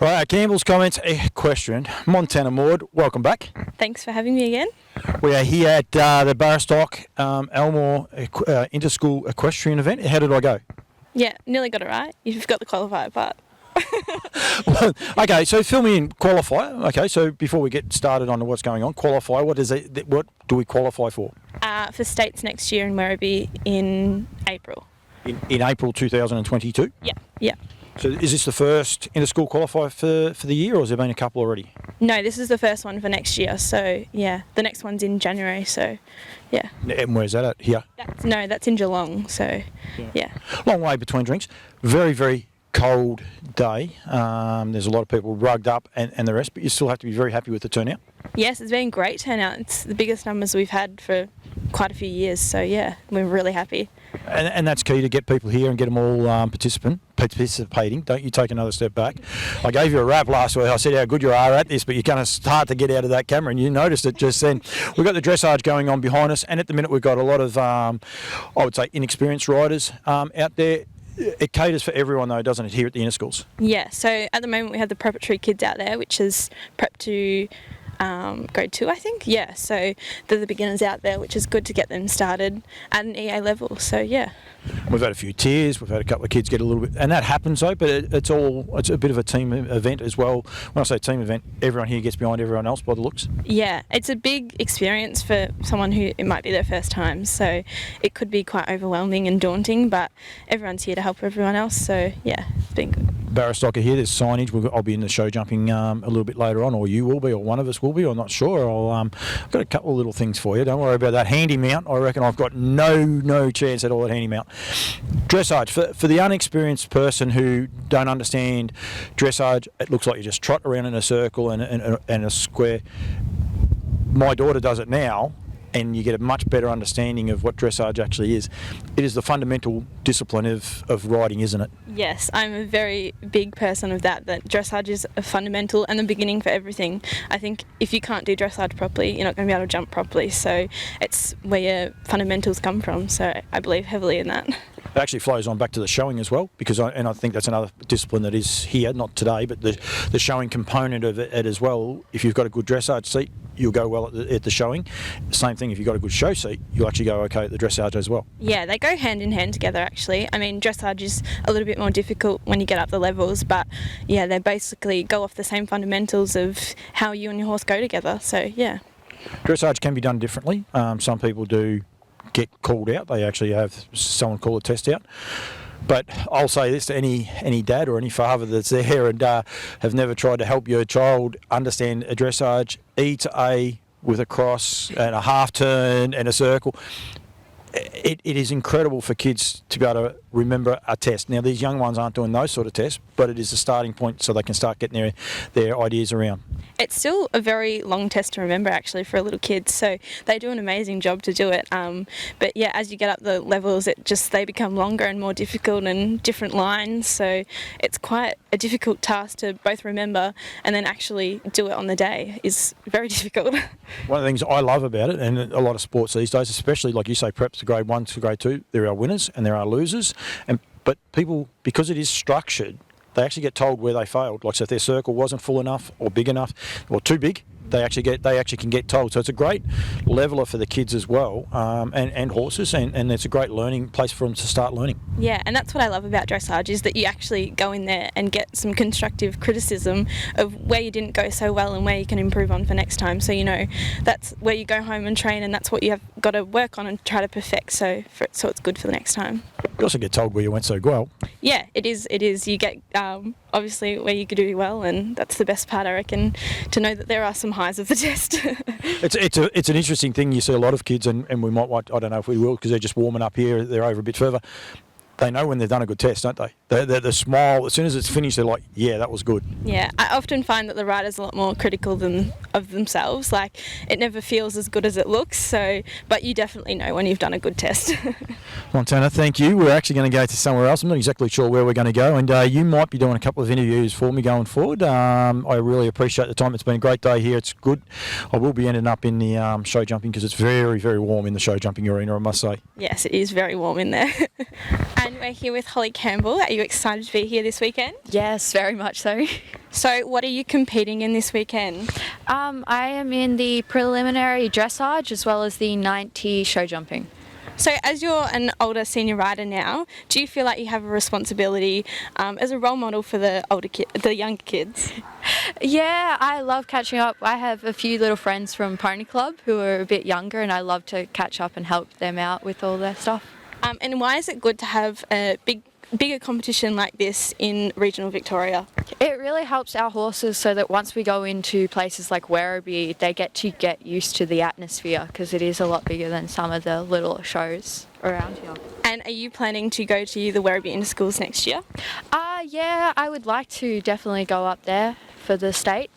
Right, Campbell's comments, Equestrian, Montana Maud, welcome back. Thanks for having me again. We are here at the Barstock Elmore Interschool Equestrian event. How did I go? Yeah, nearly got it right. You've got the qualifier part. Okay, so fill me in. Qualifier. Okay, so before we get started on what's going on, Qualifier, what do we qualify for? For states next year in Werribee in April. In April 2022? Yeah. So is this the first interschool qualifier for the year, or has there been a couple already? No, this is the first one for next year. So, yeah, the next one's in January. So, yeah. And where's that at? Here? That's in Geelong. So, yeah. Long way between drinks. Very, very cold day. There's a lot of people rugged up and the rest, but you still have to be very happy with the turnout. Yes, it's been great turnout. It's the biggest numbers we've had for quite a few years. So, yeah, we're really happy. And that's key to get people here and get them all participating. Don't you take another step back. I gave you a rap last week. I said how good you are at this, but you're going to start to get out of that camera, and you noticed it just then. We've got the dressage going on behind us, and at the minute we've got a lot of, I would say, inexperienced riders out there. It caters for everyone, though, doesn't it, here at the Interschools? Yeah, so at the moment we have the preparatory kids out there, which is prep to grade 2, I think. Yeah, so they're the beginners out there, which is good to get them started at an EA level. So, yeah. We've had a few tears. We've had a couple of kids get a little bit, and that happens though. But it's a bit of a team event as well. When I say team event, everyone here gets behind everyone else by the looks. Yeah, it's a big experience for someone who it might be their first time. So it could be quite overwhelming and daunting, but everyone's here to help everyone else. So yeah, it's been good. Barstock are here. There's signage. I'll be in the show jumping a little bit later on, or you will be, or one of us will be. I'm not sure. I've got a couple of little things for you. Don't worry about that handy mount. I reckon I've got no chance at all at handy mount. Dressage for the unexperienced person who don't understand dressage. It looks like you just trot around in a circle and a square. My daughter does it now, and you get a much better understanding of what dressage actually is. It is the fundamental discipline of riding, isn't it? Yes, I'm a very big person of that dressage is a fundamental and the beginning for everything. I think if you can't do dressage properly, you're not going to be able to jump properly. So it's where your fundamentals come from. So I believe heavily in that. It actually flows on back to the showing as well, because I think that's another discipline that is here, not today, but the showing component of it as well. If you've got a good dressage seat, you'll go well at the showing. Same thing, if you've got a good show seat, you'll actually go okay at the dressage as well. Yeah, they go hand in hand together actually. I mean, dressage is a little bit more difficult when you get up the levels, but yeah, they basically go off the same fundamentals of how you and your horse go together. So yeah. Dressage can be done differently. Some people do get called out. They actually have someone call a test out. But I'll say this to any dad or any father that's there and have never tried to help your child understand a dressage, E to A with a cross and a half turn and a circle. It is incredible for kids to be able to remember a test. Now, these young ones aren't doing those sort of tests, but it is a starting point so they can start getting their ideas around. It's still a very long test to remember, actually, for a little kid, so they do an amazing job to do it. But yeah, as you get up the levels, they become longer and more difficult and different lines, so it's quite a difficult task to both remember and then actually do it on the day is very difficult. One of the things I love about it, and a lot of sports these days, especially like you say, preps to grade 1 to grade 2, there are winners and there are losers, but people, because it is structured, they actually get told where they failed. Like, so if their circle wasn't full enough or big enough or too big, they actually can get told. So it's a great leveler for the kids as well, and horses, and it's a great learning place for them to start learning. Yeah, and that's what I love about dressage is that you actually go in there and get some constructive criticism of where you didn't go so well and where you can improve on for next time. So that's where you go home and train, and that's what you have got to work on and try to perfect. So it's good for the next time. You also get told where you went so well. Yeah, it is. You get obviously where you could do well, and that's the best part, I reckon, to know that there are some highs of the test. It's an interesting thing. You see a lot of kids, and we might, I don't know if we will, because they're just warming up here, they're over a bit further. They know when they've done a good test, don't they? The smile, as soon as it's finished, they're like, yeah, that was good. Yeah, I often find that the rider's a lot more critical of themselves. Like, it never feels as good as it looks, but you definitely know when you've done a good test. Montana, thank you. We're actually going to go to somewhere else. I'm not exactly sure where we're going to go, and you might be doing a couple of interviews for me going forward. I really appreciate the time. It's been a great day here. It's good. I will be ending up in the show jumping because it's very, very warm in the show jumping arena, I must say. Yes, it is very warm in there. And we're here with Holly Campbell at you excited to be here this weekend? Yes, very much so. So what are you competing in this weekend? I am in the preliminary dressage as well as the 90 show jumping. So as you're an older senior rider now, do you feel like you have a responsibility as a role model for the younger kids? Yeah, I love catching up. I have a few little friends from Pony Club who are a bit younger, and I love to catch up and help them out with all their stuff. And why is it good to have a bigger competition like this in regional Victoria? It really helps our horses so that once we go into places like Werribee, they get used to the atmosphere, because it is a lot bigger than some of the little shows around here. And are you planning to go to the Werribee Interschools next year? Yeah, I would like to definitely go up there for the state.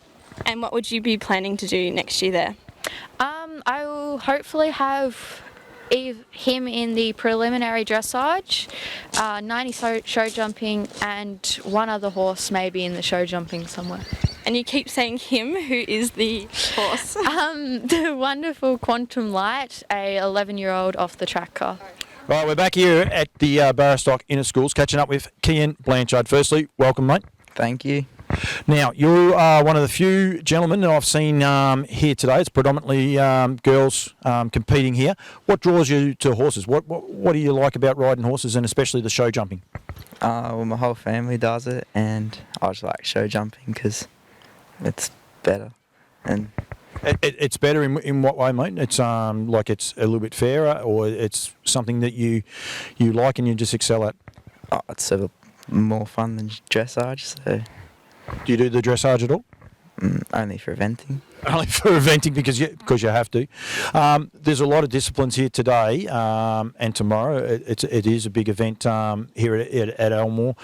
And what would you be planning to do next year there? I will hopefully have him in the preliminary dressage, 90 show jumping, and one other horse maybe in the show jumping somewhere. And you keep saying him, who is the horse? The wonderful Quantum Light, a 11-year-old off the track car. Right, we're back here at the Barristock Interschools, catching up with Kian Blanchard. Firstly, welcome, mate. Thank you. Now, you are one of the few gentlemen that I've seen here today. It's predominantly girls competing here. What draws you to horses? What do you like about riding horses, and especially the show jumping? Well, my whole family does it, and I just like show jumping because it's better. And It's better in what way, mate? It's like it's a little bit fairer, or it's something that you like and you just excel at? it's sort of more fun than dressage, so Do you do the dressage at all? only for eventing. Only for eventing because you have to. There's a lot of disciplines here today and tomorrow. It is a big event here at Elmore.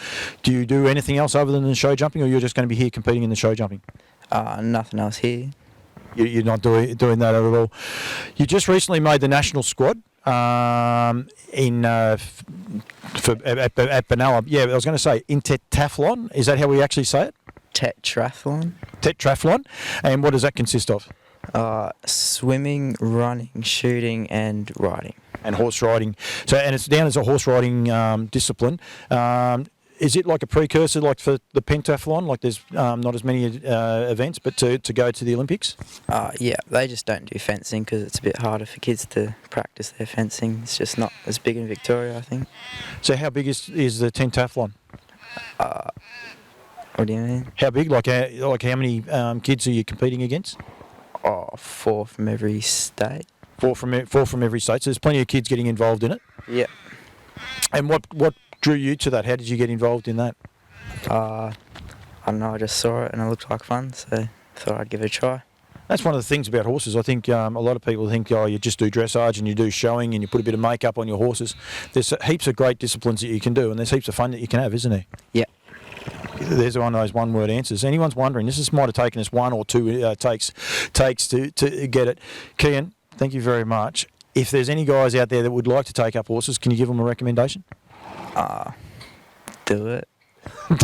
Do you do anything else other than the show jumping, or you're just going to be here competing in the show jumping? Nothing else here. You're not doing that at all. You just recently made the national squad at Benalla. Yeah, I was going to say Interschool. Is that how we actually say it? Tetrathlon. Tetrathlon. And what does that consist of? Swimming, running, shooting, and riding. And horse riding. So, and it's down as a horse riding discipline. Is it like a precursor, like for the pentathlon? Like there's not as many events, but to go to the Olympics? Yeah, they just don't do fencing because it's a bit harder for kids to practice their fencing. It's just not as big in Victoria, I think. So how big is the pentathlon? What do you mean? How big? Like how many kids are you competing against? 4 from every state. Four from every state. So there's plenty of kids getting involved in it. Yeah. And what drew you to that? How did you get involved in that? I don't know, I just saw it and it looked like fun, so thought I'd give it a try. That's one of the things about horses. I think a lot of people think, you just do dressage and you do showing and you put a bit of makeup on your horses. There's heaps of great disciplines that you can do, and there's heaps of fun that you can have, isn't there? Yeah. There's one of those one-word answers. Anyone's wondering, this might have taken us 1 or 2 takes to get it. Kian, thank you very much. If there's any guys out there that would like to take up horses, can you give them a recommendation? Do it.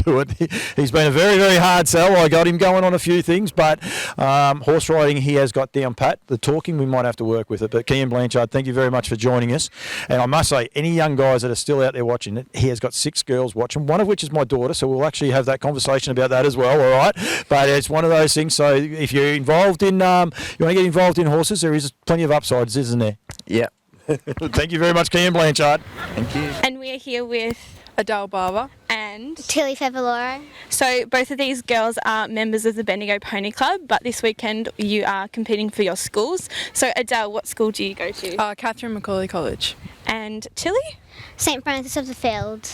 Do it. He's been a very, very hard sell. I got him going on a few things, but horse riding he has got down pat. The talking, we might have to work with it. But Kian Blanchard, thank you very much for joining us. And I must say, any young guys that are still out there watching it, he has got 6 girls watching, one of which is my daughter, so we'll actually have that conversation about that as well, all right? But it's one of those things, so if you're involved in, you want to get involved in horses, there is plenty of upsides, isn't there? Yeah. Thank you very much, Kian Blanchard. Thank you. And we are here with Adele Barber and Tilly Fevalora. So both of these girls are members of the Bendigo Pony Club, but this weekend you are competing for your schools. So Adele, what school do you go to? Catherine Macaulay College. And Tilly? St Francis of the Field.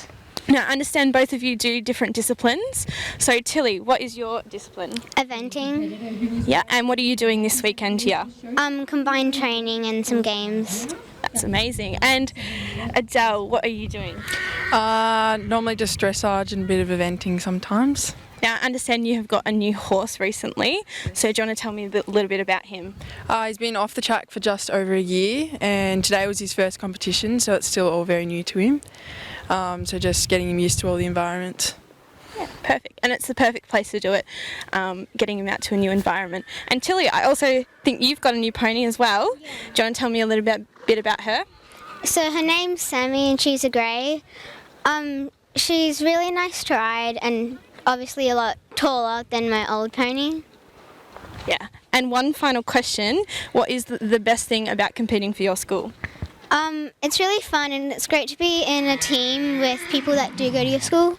Now I understand both of you do different disciplines. So Tilly, what is your discipline? Eventing. Yeah, and what are you doing this weekend here? Combined training and some games. That's amazing. And Adele, what are you doing? Normally just dressage and a bit of eventing sometimes. Now I understand you have got a new horse recently, so do you want to tell me a little bit about him? He's been off the track for just over a year, and today was his first competition, so it's still all very new to him. So just getting him used to all the environment. Yeah, perfect. And it's the perfect place to do it, getting him out to a new environment. And Tilly, I also think you've got a new pony as well. Yeah. Do you want to tell me a little bit about her? So her name's Sammy and she's a grey. She's really nice to ride and obviously a lot taller than my old pony. Yeah. And one final question, what is the best thing about competing for your school? It's really fun and it's great to be in a team with people that do go to your school.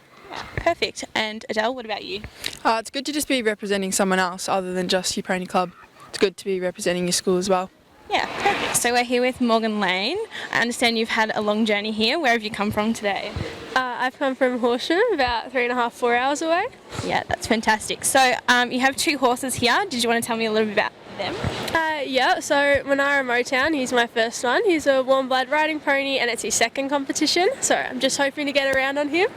Perfect. And Adele, what about you? It's good to just be representing someone else other than just your pony club. It's good to be representing your school as well. Yeah, perfect. So we're here with Morgan Lane. I understand you've had a long journey here. Where have you come from today? I've come from Horsham, about 3.5, 4 hours away. Yeah, that's fantastic. So you have 2 horses here. Did you want to tell me a little bit about them? Yeah, so Monara Motown, he's my first one. He's a warm blood riding pony and it's his second competition, so I'm just hoping to get around on him.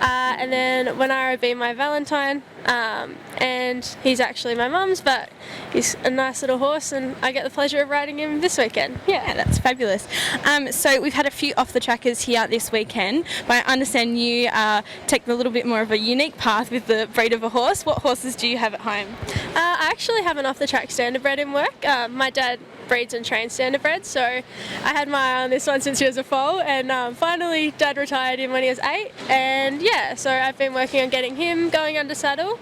And then Monara be my Valentine, and he's actually my mum's, but he's a nice little horse and I get the pleasure of riding him this weekend. Yeah, that's fabulous. So we've had a few off-the-trackers here this weekend, but I understand you take a little bit more of a unique path with the breed of a horse. What horses do you have at home? I actually have an off-the-track standardbred in work. My dad breeds and trains standardbred, so I had my eye on this one since he was a foal, and finally Dad retired him when he was 8, and yeah, so I've been working on getting him going under saddle.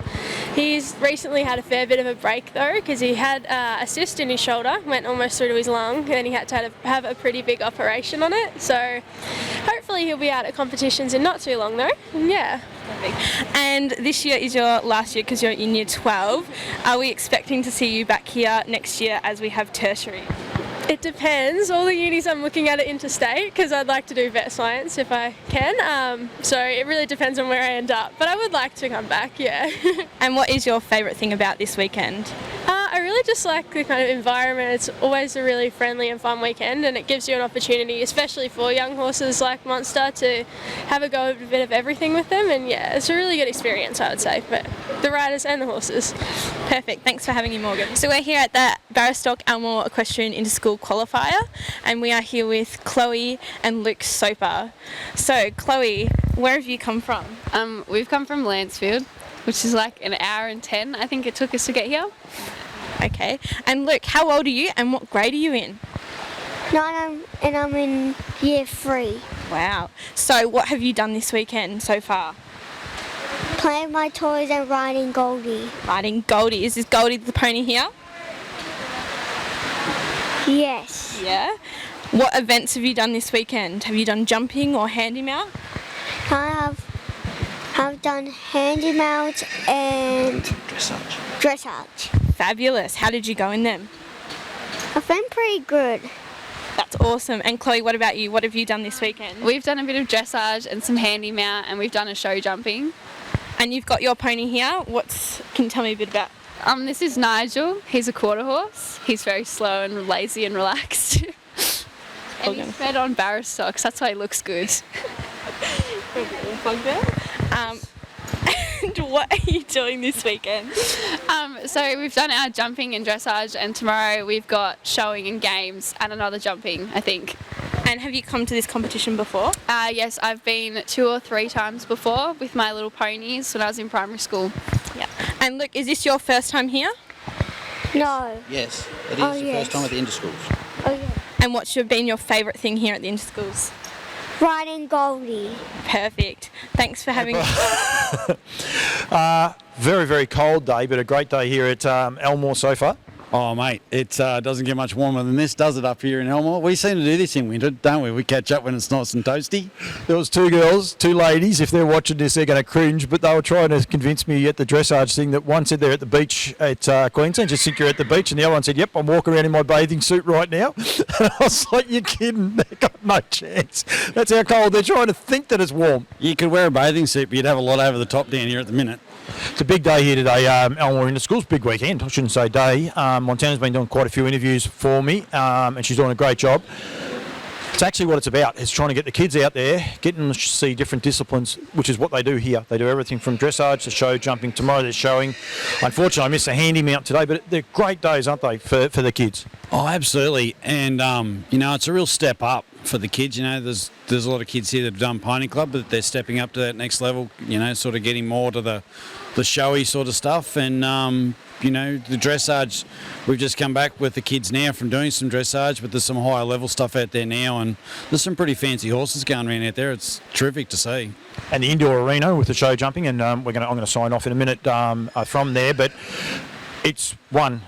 He's recently had a fair bit of a break though, because he had a cyst in his shoulder, went almost through to his lung, and then he had to have a pretty big operation on it, so hopefully he'll be out at competitions in not too long though, and yeah. And this year is your last year because you're in year 12. Are we expecting to see you back here next year as we have tertiary? It depends. All the unis I'm looking at are interstate because I'd like to do vet science if I can. So it really depends on where I end up. But I would like to come back, yeah. And what is your favourite thing about this weekend? I really just like the kind of environment. It's always a really friendly and fun weekend, and it gives you an opportunity, especially for young horses like Monster, to have a go at a bit of everything with them. And yeah, it's a really good experience, I would say, for the riders and the horses. Perfect. Thanks for having me, Morgan. So we're here at the Barristock Elmore Equestrian Interschool Qualifier, and we are here with Chloe and Luke Soper. So Chloe, where have you come from? We've come from Lancefield, which is like an hour and 10 I think it took us to get here. Okay. And Luke, how old are you and what grade are you in? 9 and I'm in year 3. Wow. So what have you done this weekend so far? Playing my toys and riding Goldie. Riding Goldie. Is this Goldie the pony here? Yes. Yeah. What events have you done this weekend? Have you done jumping or handy mount? I have done handy mount and dressage. Fabulous. How did you go in them? I've been pretty good. That's awesome. And Chloe, what about you? What have you done this weekend? We've done a bit of dressage and some handy mount, and we've done a show jumping. And you've got your pony here. Can you tell me a bit about? This is Nigel. He's a quarter horse. He's very slow and lazy and relaxed. And he's fed on Barristocks. That's why he looks good. And what are you doing this weekend? So we've done our jumping and dressage, and tomorrow we've got showing and games and another jumping, I think. And have you come to this competition before? Yes, I've been 2 or 3 times before with my little ponies when I was in primary school. Yeah. And look, is this your first time here? No. Yes, it is the first time at the Interschools. Oh yeah. And what's been your favourite thing here at the Interschools? Riding Goldie. Perfect. Thanks for having me. Very, very cold day, but a great day here at Elmore so far. Oh, mate, it doesn't get much warmer than this, does it, up here in Elmore? We seem to do this in winter, don't we? We catch up when it's nice and toasty. There was 2 girls, 2 ladies. If they're watching this, they're going to cringe, but they were trying to convince me at the dressage thing that one said they're at the beach at Queensland, just think you're at the beach, and the other one said, yep, I'm walking around in my bathing suit right now. And I was like, you're kidding. They've got no chance. That's how cold. They're trying to think that it's warm. You could wear a bathing suit, but you'd have a lot over the top down here at the minute. It's a big day here today, Elmore Interschool's big weekend. I shouldn't say day. Montana's been doing quite a few interviews for me, and she's doing a great job. It's actually what it's about. It's trying to get the kids out there, getting them to see different disciplines, which is what they do here. They do everything from dressage to show jumping. Tomorrow they're showing. Unfortunately, I missed a handy mount today, but they're great days, aren't they, for the kids? Oh, absolutely. And, it's a real step up for the kids. There's a lot of kids here that have done Pony Club, but they're stepping up to that next level, sort of getting more to the showy sort of stuff. And, the dressage, we've just come back with the kids now from doing some dressage, but there's some higher level stuff out there now, and there's some pretty fancy horses going around out there. It's terrific to see. And the indoor arena with the show jumping, and I'm going to sign off in a minute from there, but it's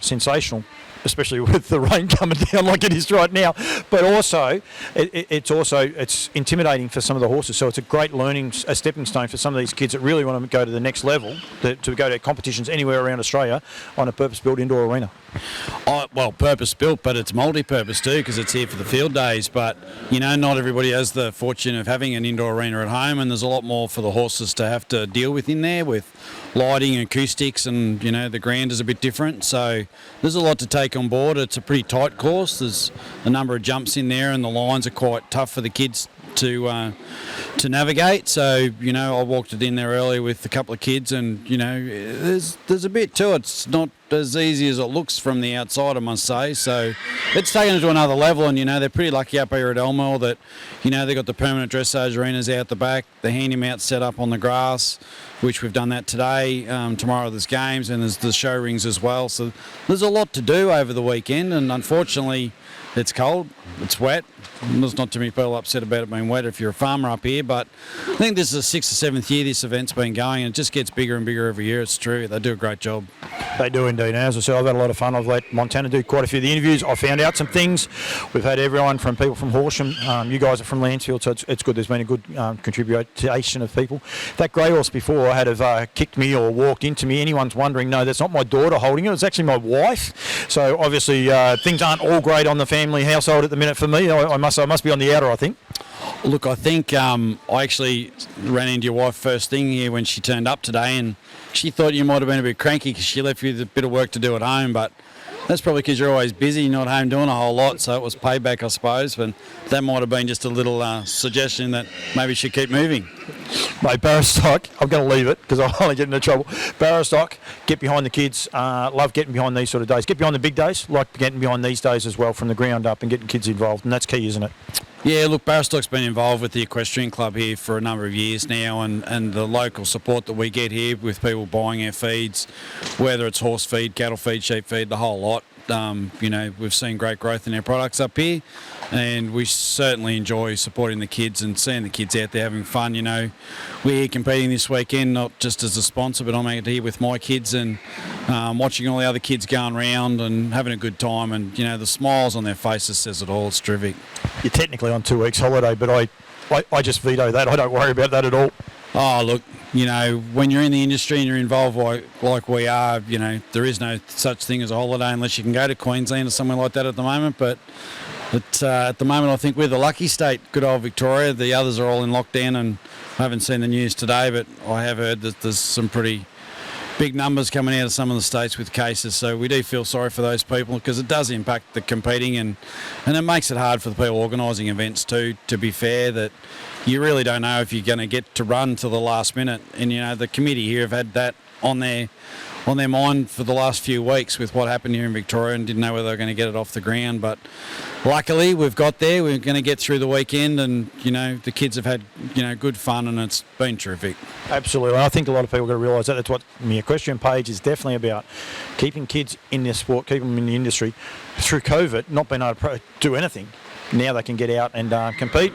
sensational, especially with the rain coming down like it is right now. But also, it's intimidating for some of the horses. So it's a great a stepping stone for some of these kids that really want to go to the next level, to go to competitions anywhere around Australia on a purpose-built indoor arena. Well, purpose-built, but it's multi-purpose too, because it's here for the field days. But, not everybody has the fortune of having an indoor arena at home, and there's a lot more for the horses to have to deal with in there, with lighting, acoustics, and, the ground is a bit different. So there's a lot to take on board. It's a pretty tight course. There's a number of jumps in there, and the lines are quite tough for the kids to navigate. So, I walked it in there earlier with a couple of kids, and, there's a bit to it. It's not as easy as it looks from the outside, I must say. So it's taken it to another level, and, they're pretty lucky up here at Elmore that, they've got the permanent dressage arenas out the back, the handy mount set up on the grass, which we've done that today. Tomorrow there's games, and there's the show rings as well. So there's a lot to do over the weekend, and unfortunately it's cold, it's wet. There's not too many people upset about it being wet if you're a farmer up here, but I think this is the 6th or 7th year this event's been going, and it just gets bigger and bigger every year. It's true. They do a great job. They do indeed. And as I said, I've had a lot of fun. I've let Montana do quite a few of the interviews. I found out some things. We've had everyone from people from Horsham. You guys are from Lansfield, so it's good. There's been a good contribution of people. That grey horse before had have kicked me or walked into me. Anyone's wondering, no, that's not my daughter holding it. It's actually my wife. So obviously things aren't all great on the family household at the minute for me. I must be on the outer, I think. Look, I think I actually ran into your wife first thing here when she turned up today, and she thought you might have been a bit cranky because she left you with a bit of work to do at home, but that's probably because you're always busy, not home doing a whole lot, so it was payback, I suppose, but that might have been just a little suggestion that maybe she keep moving. Mate, Barristock, I'm going to leave it because I'll only get into trouble. Barristock, get behind the kids, love getting behind these sort of days. Get behind the big days, like getting behind these days as well from the ground up and getting kids involved, and that's key, isn't it? Yeah, look, Barristock's been involved with the Equestrian Club here for a number of years now, and the local support that we get here with people buying our feeds, whether it's horse feed, cattle feed, sheep feed, the whole lot. We've seen great growth in our products up here, and we certainly enjoy supporting the kids and seeing the kids out there having fun. We're here competing this weekend, not just as a sponsor, but I'm out here with my kids and watching all the other kids going around and having a good time, and the smiles on their faces says it all. It's terrific. You're technically on 2 weeks holiday, but I just veto that. I don't worry about that at all. Oh, look, when you're in the industry and you're involved like we are, there is no such thing as a holiday unless you can go to Queensland or somewhere like that at the moment. But at the moment, I think we're the lucky state, good old Victoria. The others are all in lockdown, and I haven't seen the news today, but I have heard that there's some pretty big numbers coming out of some of the states with cases. So we do feel sorry for those people because it does impact the competing, and it makes it hard for the people organising events too, to be fair, that you really don't know if you're going to get to run to the last minute. And, the committee here have had that on their mind for the last few weeks with what happened here in Victoria, and didn't know whether they were going to get it off the ground. But luckily we've got there. We're going to get through the weekend, and, the kids have had, good fun, and it's been terrific. Absolutely. I think a lot of people got to realise that. That's what the Equestrian page is definitely about. Keeping kids in this sport, keeping them in the industry. Through COVID, not being able to do anything. Now they can get out and compete.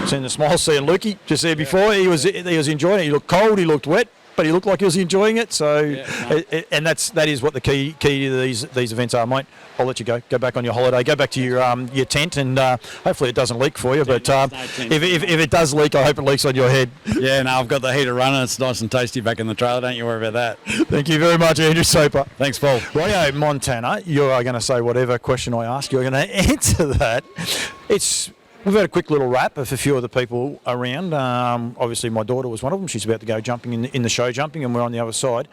Seeing the smile, seeing Lukey just there before. He was enjoying it. He looked cold, he looked wet, but he looked like he was enjoying it. So, and that is what the key to these events are, mate. I'll let you go. Go back on your holiday. Go back to your tent, and hopefully it doesn't leak for you. But if it does leak, I hope it leaks on your head. Yeah, no, I've got the heater running. It's nice and tasty back in the trailer. Don't you worry about that. Thank you very much, Andrew Soper. Thanks, Paul. Rightio, Montana. You are going to say whatever question I ask. You're going to answer that. We've had a quick little wrap of a few of the people around. Obviously, my daughter was one of them. She's about to go jumping in the show jumping, and we're on the other side.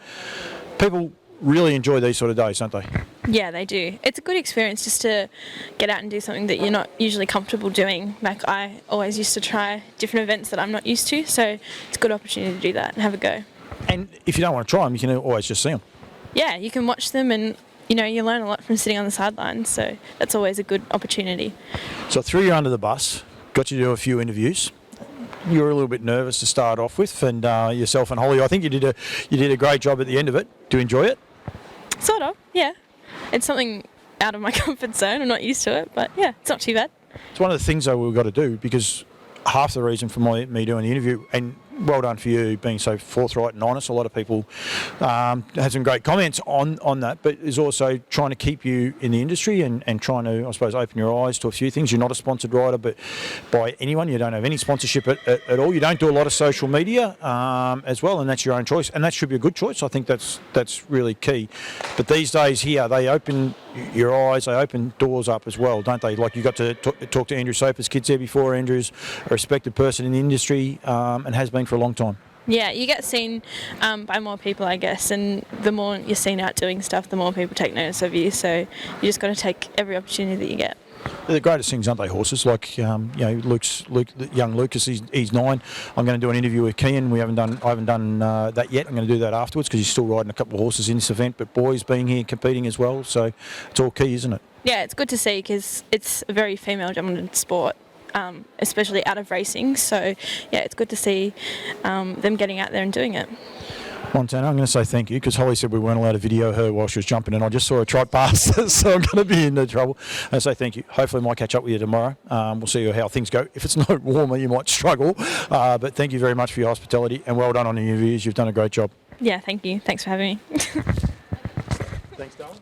People really enjoy these sort of days, don't they? Yeah, they do. It's a good experience just to get out and do something that you're not usually comfortable doing. Like, I always used to try different events that I'm not used to, so it's a good opportunity to do that and have a go. And if you don't want to try them, you can always just see them. Yeah, you can watch them, and you learn a lot from sitting on the sidelines, so that's always a good opportunity. So I threw you under the bus, got you to do a few interviews. You were a little bit nervous to start off with, and yourself and Holly, I think you did a great job at the end of it. Do you enjoy it? Sort of, yeah. It's something out of my comfort zone. I'm not used to it, but yeah, it's not too bad. It's one of the things, though, we've got to do, because half the reason for me doing the interview, and well done for you being so forthright and honest. A lot of people had some great comments on that, but is also trying to keep you in the industry and trying to, I suppose, open your eyes to a few things. You're not a sponsored rider, but by anyone. You don't have any sponsorship at all. You don't do a lot of social media as well, and that's your own choice, and that should be a good choice. I think that's really key. But these days here, they open your eyes, they open doors up as well, don't they? Like, you got to talk to Andrew Soper's kids there before. Andrew's a respected person in the industry and has been for a long time. Yeah, you get seen by more people, I guess, and the more you're seen out doing stuff, the more people take notice of you. So you just got to take every opportunity that you get. They're the greatest things, aren't they, horses? Like, young Lucas, he's 9. I'm going to do an interview with Kian. I haven't done that yet. I'm going to do that afterwards because he's still riding a couple of horses in this event. But boys being here competing as well, so it's all key, isn't it? Yeah, it's good to see because it's a very female-dominated sport. Especially out of racing, so yeah, it's good to see them getting out there and doing it. Montana, I'm going to say thank you because Holly said we weren't allowed to video her while she was jumping, and I just saw her trot past us, so I'm going to be in trouble. I say thank you. Hopefully I might catch up with you tomorrow. We'll see how things go. If it's not warmer, you might struggle, but thank you very much for your hospitality, and well done on the interviews. You've done a great job. Yeah, thank you. Thanks for having me. Thanks, darling.